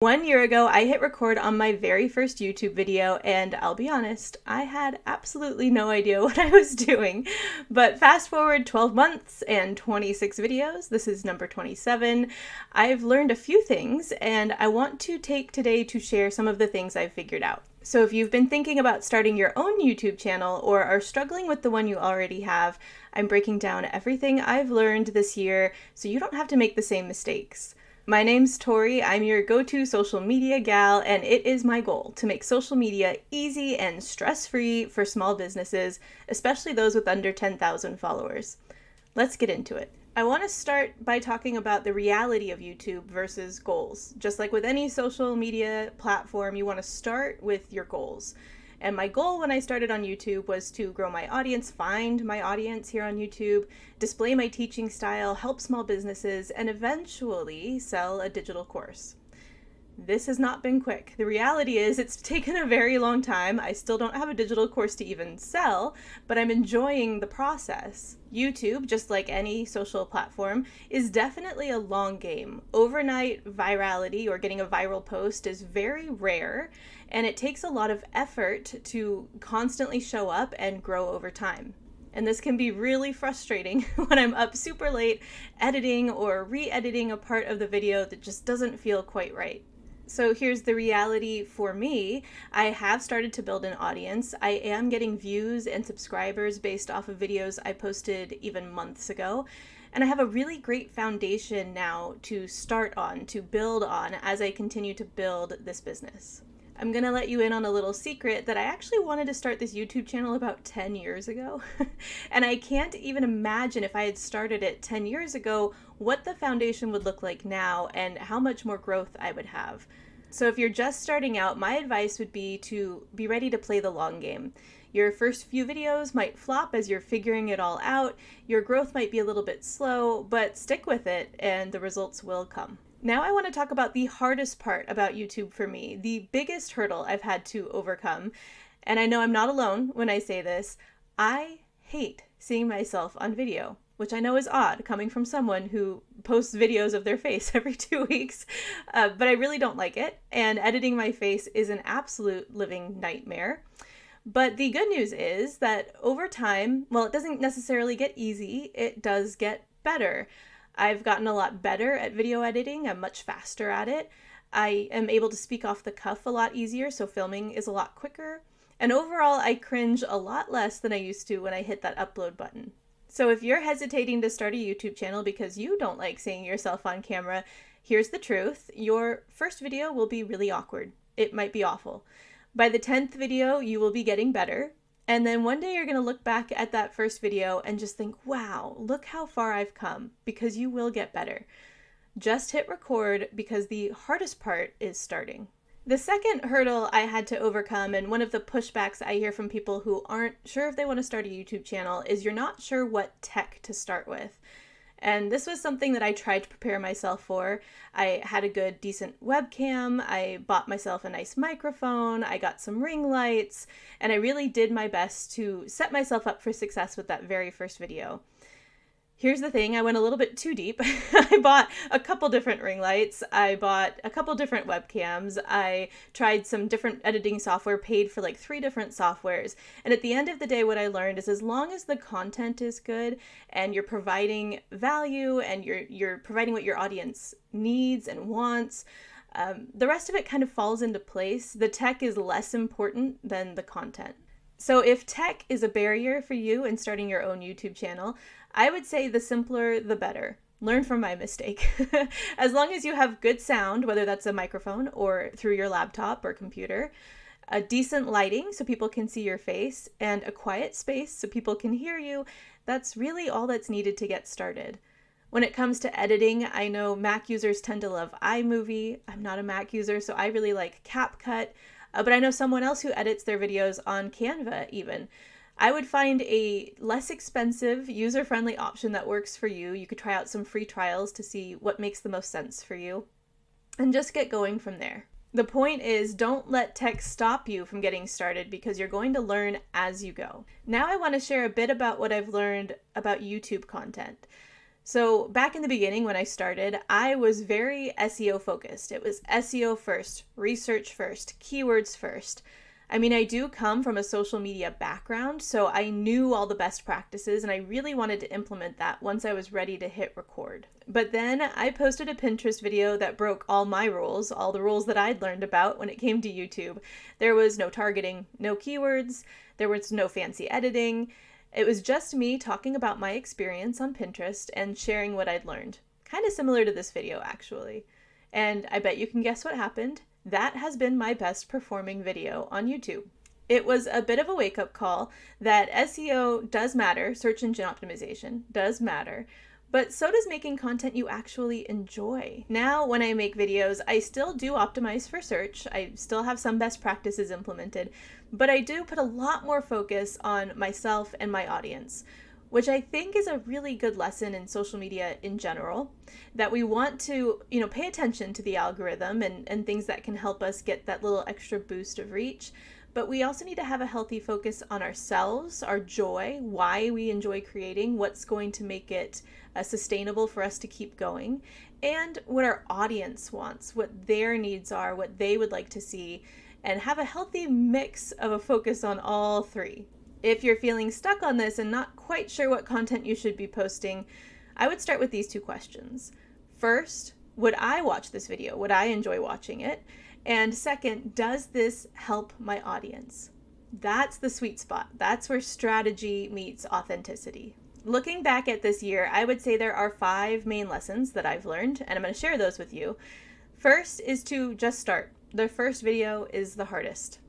1 year ago, I hit record on my very first YouTube video, and I'll be honest, I had absolutely no idea what I was doing. But fast forward 12 months and 26 videos, this is number 27, I've learned a few things, and I want to take today to share some of the things I've figured out. So if you've been thinking about starting your own YouTube channel or are struggling with the one you already have, I'm breaking down everything I've learned this year so you don't have to make the same mistakes. My name's Tori, I'm your go-to social media gal, and it is my goal to make social media easy and stress-free for small businesses, especially those with under 10,000 followers. Let's get into it. I want to start by talking about the reality of YouTube versus goals. Just like with any social media platform, you want to start with your goals. And my goal when I started on YouTube was to grow my audience, find my audience here on YouTube, display my teaching style, help small businesses, and eventually sell a digital course. This has not been quick. The reality is it's taken a very long time. I still don't have a digital course to even sell, but I'm enjoying the process. YouTube, just like any social platform, is definitely a long game. Overnight virality or getting a viral post is very rare, and it takes a lot of effort to constantly show up and grow over time. And this can be really frustrating when I'm up super late editing or re-editing a part of the video that just doesn't feel quite right. So here's the reality for me. I have started to build an audience. I am getting views and subscribers based off of videos I posted even months ago. And I have a really great foundation now to start on, to build on as I continue to build this business. I'm gonna let you in on a little secret that I actually wanted to start this YouTube channel about 10 years ago. And I can't even imagine if I had started it 10 years ago, what the foundation would look like now and how much more growth I would have. So if you're just starting out, my advice would be to be ready to play the long game. Your first few videos might flop as you're figuring it all out. Your growth might be a little bit slow, but stick with it and the results will come. Now I want to talk about the hardest part about YouTube for me, the biggest hurdle I've had to overcome. And I know I'm not alone when I say this. I hate seeing myself on video, which I know is odd coming from someone who posts videos of their face every 2 weeks, but I really don't like it. And editing my face is an absolute living nightmare. But the good news is that over time, well, it doesn't necessarily get easy, it does get better. I've gotten a lot better at video editing. I'm much faster at it. I am able to speak off the cuff a lot easier, so filming is a lot quicker. And overall, I cringe a lot less than I used to when I hit that upload button. So if you're hesitating to start a YouTube channel because you don't like seeing yourself on camera, here's the truth. Your first video will be really awkward. It might be awful. By the 10th video, you will be getting better. And then one day you're going to look back at that first video and just think, wow, look how far I've come, because you will get better. Just hit record because the hardest part is starting. The second hurdle I had to overcome, and one of the pushbacks I hear from people who aren't sure if they want to start a YouTube channel, is you're not sure what tech to start with. And this was something that I tried to prepare myself for. I had a good, decent webcam, I bought myself a nice microphone, I got some ring lights, and I really did my best to set myself up for success with that very first video. Here's the thing, I went a little bit too deep. I bought a couple different ring lights, I bought a couple different webcams, I tried some different editing software, paid for like 3 different softwares, and at the end of the day what I learned is as long as the content is good and you're providing value and you're providing what your audience needs and wants, the rest of it kind of falls into place. The tech is less important than the content. So if tech is a barrier for you in starting your own YouTube channel, I would say the simpler, the better. Learn from my mistake. As long as you have good sound, whether that's a microphone or through your laptop or computer, a decent lighting so people can see your face, and a quiet space so people can hear you, that's really all that's needed to get started. When it comes to editing, I know Mac users tend to love iMovie. I'm not a Mac user, so I really like CapCut. But I know someone else who edits their videos on Canva even. I would find a less expensive, user-friendly option that works for you. You could try out some free trials to see what makes the most sense for you, and just get going from there. The point is, don't let tech stop you from getting started because you're going to learn as you go. Now I want to share a bit about what I've learned about YouTube content. So back in the beginning when I started, I was very SEO focused. It was SEO first, research first, keywords first. I mean, I do come from a social media background, so I knew all the best practices and I really wanted to implement that once I was ready to hit record. But then I posted a Pinterest video that broke all my rules, all the rules that I'd learned about when it came to YouTube. There was no targeting, no keywords, there was no fancy editing. It was just me talking about my experience on Pinterest and sharing what I'd learned. Kind of similar to this video, actually. And I bet you can guess what happened. That has been my best performing video on YouTube. It was a bit of a wake-up call that SEO does matter, search engine optimization does matter, but so does making content you actually enjoy. Now, when I make videos, I still do optimize for search. I still have some best practices implemented, but I do put a lot more focus on myself and my audience, which I think is a really good lesson in social media in general, that we want to, pay attention to the algorithm and things that can help us get that little extra boost of reach. But we also need to have a healthy focus on ourselves, our joy, why we enjoy creating, what's going to make it sustainable for us to keep going, and what our audience wants, what their needs are, what they would like to see, and have a healthy mix of a focus on all three. If you're feeling stuck on this and not quite sure what content you should be posting, I would start with these two questions. First, would I watch this video? Would I enjoy watching it? And second, does this help my audience? That's the sweet spot. That's where strategy meets authenticity. Looking back at this year, I would say there are 5 main lessons that I've learned, and I'm going to share those with you. First is to just start. The first video is the hardest.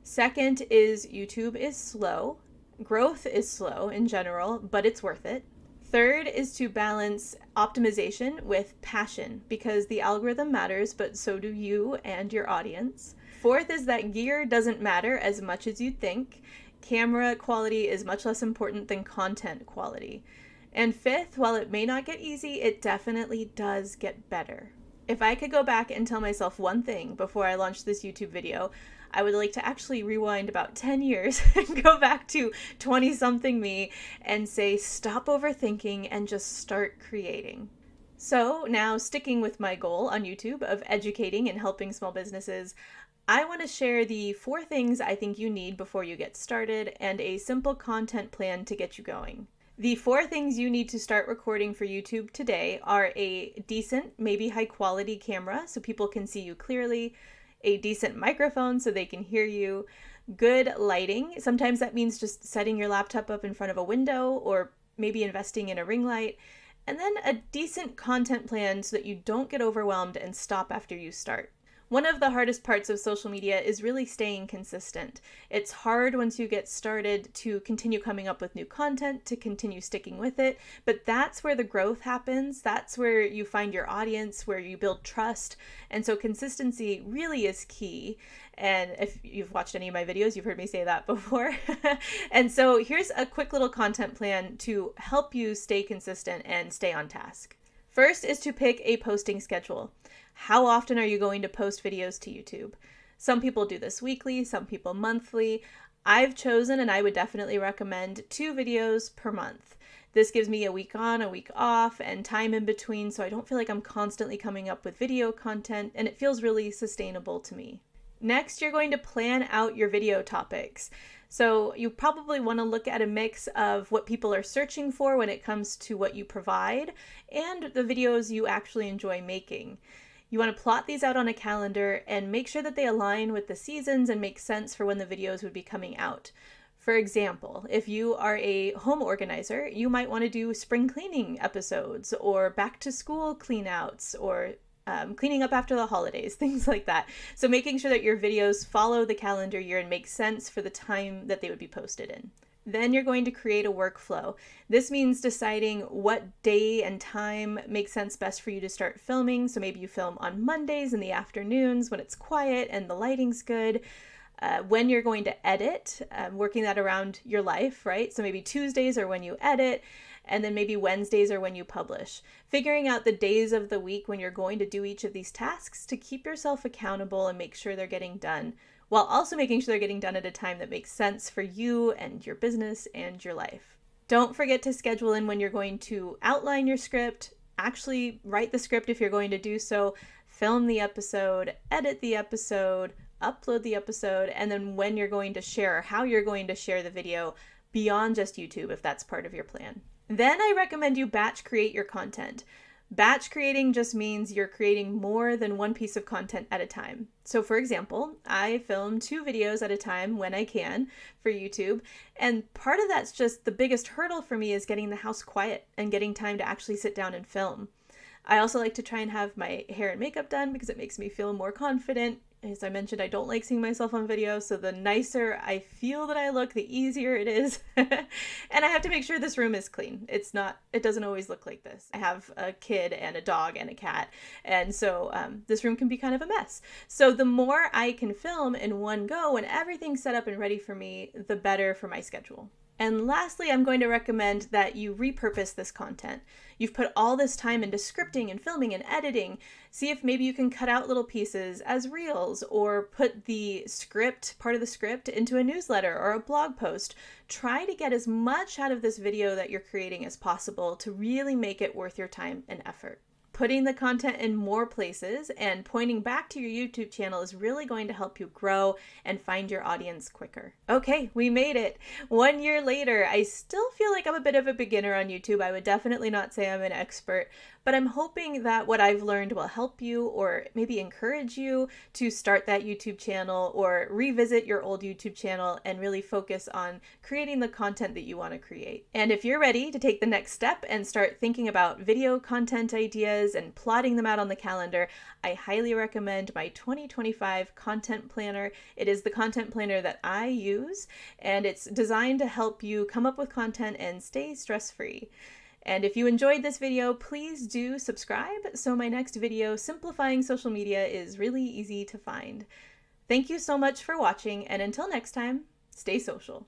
Second is YouTube is slow. Growth is slow in general, but it's worth it. Third is to balance optimization with passion, because the algorithm matters, but so do you and your audience. Fourth is that gear doesn't matter as much as you'd think. Camera quality is much less important than content quality. And fifth, while it may not get easy, it definitely does get better. If I could go back and tell myself one thing before I launched this YouTube video, I would like to actually rewind about 10 years and go back to 20-something me and say, stop overthinking and just start creating. So now, sticking with my goal on YouTube of educating and helping small businesses, I want to share the 4 things I think you need before you get started and a simple content plan to get you going. The 4 things you need to start recording for YouTube today are a decent, maybe high quality camera so people can see you clearly, a decent microphone so they can hear you, good lighting. Sometimes that means just setting your laptop up in front of a window or maybe investing in a ring light, and then a decent content plan so that you don't get overwhelmed and stop after you start. One of the hardest parts of social media is really staying consistent. It's hard once you get started to continue coming up with new content, to continue sticking with it, but that's where the growth happens. That's where you find your audience, where you build trust. And so consistency really is key. And if you've watched any of my videos, you've heard me say that before. And so here's a quick little content plan to help you stay consistent and stay on task. First is to pick a posting schedule. How often are you going to post videos to YouTube? Some people do this weekly, some people monthly. I've chosen, and I would definitely recommend, 2 videos per month. This gives me a week on, a week off, and time in between, so I don't feel like I'm constantly coming up with video content, and it feels really sustainable to me. Next, you're going to plan out your video topics. So you probably want to look at a mix of what people are searching for when it comes to what you provide and the videos you actually enjoy making. You want to plot these out on a calendar and make sure that they align with the seasons and make sense for when the videos would be coming out. For example, if you are a home organizer, you might want to do spring cleaning episodes or back to school cleanouts or cleaning up after the holidays, things like that. So making sure that your videos follow the calendar year and make sense for the time that they would be posted in. Then you're going to create a workflow. This means deciding what day and time makes sense best for you to start filming. So maybe you film on Mondays in the afternoons when it's quiet and the lighting's good. When you're going to edit, working that around your life, right? So maybe Tuesdays are when you edit, and then maybe Wednesdays are when you publish. Figuring out the days of the week when you're going to do each of these tasks to keep yourself accountable and make sure they're getting done, while also making sure they're getting done at a time that makes sense for you and your business and your life. Don't forget to schedule in when you're going to outline your script, actually write the script if you're going to do so, film the episode, edit the episode, upload the episode, and then when you're going to share or how you're going to share the video beyond just YouTube if that's part of your plan. Then I recommend you batch create your content. Batch creating just means you're creating more than one piece of content at a time. So for example, I film 2 videos at a time when I can for YouTube, and part of that's just the biggest hurdle for me is getting the house quiet and getting time to actually sit down and film. I also like to try and have my hair and makeup done because it makes me feel more confident. As I mentioned, I don't like seeing myself on video, so the nicer I feel that I look, the easier it is. And I have to make sure this room is clean. It doesn't always look like this. I have a kid and a dog and a cat, and so this room can be kind of a mess. So the more I can film in one go and everything's set up and ready for me, the better for my schedule. And lastly, I'm going to recommend that you repurpose this content. You've put all this time into scripting and filming and editing. See if maybe you can cut out little pieces as reels or put the script, part of the script, into a newsletter or a blog post. Try to get as much out of this video that you're creating as possible to really make it worth your time and effort. Putting the content in more places and pointing back to your YouTube channel is really going to help you grow and find your audience quicker. Okay, we made it. 1 year later, I still feel like I'm a bit of a beginner on YouTube. I would definitely not say I'm an expert, but I'm hoping that what I've learned will help you or maybe encourage you to start that YouTube channel or revisit your old YouTube channel and really focus on creating the content that you want to create. And if you're ready to take the next step and start thinking about video content ideas and plotting them out on the calendar, I highly recommend my 2025 content planner. It is the content planner that I use, and it's designed to help you come up with content and stay stress-free. And if you enjoyed this video, please do subscribe so my next video, Simplifying Social Media, is really easy to find. Thank you so much for watching, and until next time, stay social.